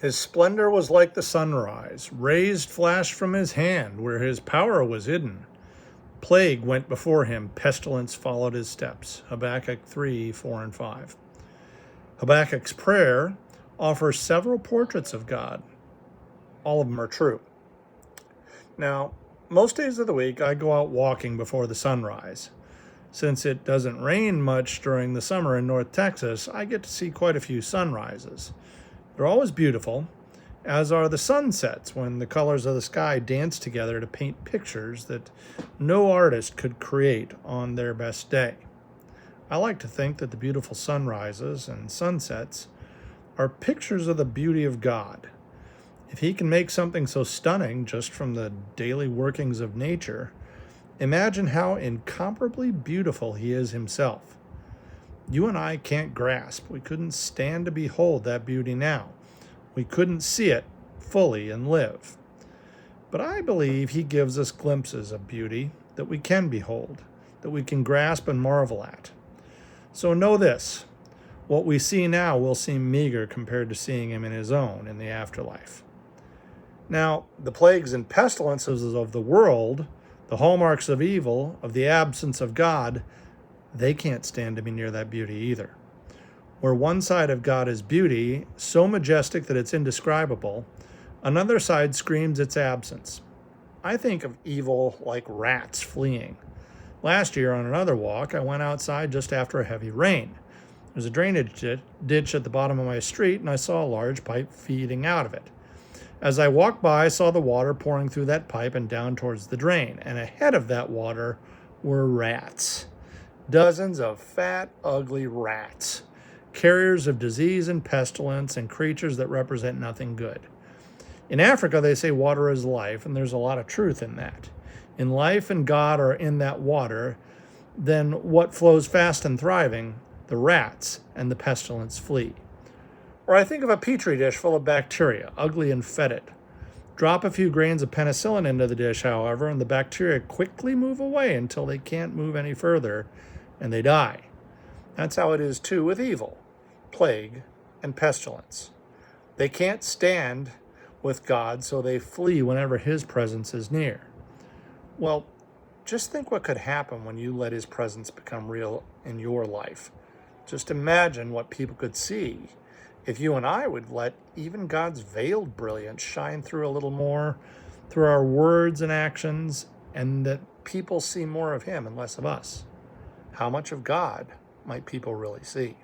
His splendor was like the sunrise. Rays flashed from his hand where his power was hidden. Plague went before him. Pestilence followed his steps. Habakkuk 3, 4, and 5. Habakkuk's prayer offers several portraits of God. All of them are true. Now, most days of the week, I go out walking before the sunrise. Since it doesn't rain much during the summer in North Texas, I get to see quite a few sunrises. They're always beautiful, as are the sunsets when the colors of the sky dance together to paint pictures that no artist could create on their best day. I like to think that the beautiful sunrises and sunsets are pictures of the beauty of God. If he can make something so stunning just from the daily workings of nature, imagine how incomparably beautiful he is himself. You and I can't grasp. We couldn't stand to behold that beauty now. We couldn't see it fully and live. But I believe he gives us glimpses of beauty that we can behold, that we can grasp and marvel at. So know this, what we see now will seem meager compared to seeing him in his own in the afterlife. Now, the plagues and pestilences of the world, the hallmarks of evil, of the absence of God, they can't stand to be near that beauty either. Where one side of God is beauty, so majestic that it's indescribable, another side screams its absence. I think of evil like rats fleeing. Last year on another walk, I went outside just after a heavy rain. There's a drainage ditch at the bottom of my street, and I saw a large pipe feeding out of it. As I walked by, I saw the water pouring through that pipe and down towards the drain, and ahead of that water were rats. Dozens of fat, ugly rats, carriers of disease and pestilence and creatures that represent nothing good. In Africa, they say water is life, and there's a lot of truth in that. In life and God are in that water, then what flows fast and thriving, the rats and the pestilence flee. Or I think of a petri dish full of bacteria, ugly and fetid. Drop a few grains of penicillin into the dish, however, and the bacteria quickly move away until they can't move any further, and they die. That's how it is too with evil, plague, and pestilence. They can't stand with God, so they flee whenever his presence is near. Well, just think what could happen when you let his presence become real in your life. Just imagine what people could see if you and I would let even God's veiled brilliance shine through a little more, through our words and actions, and that people see more of him and less of us. How much of God might people really see?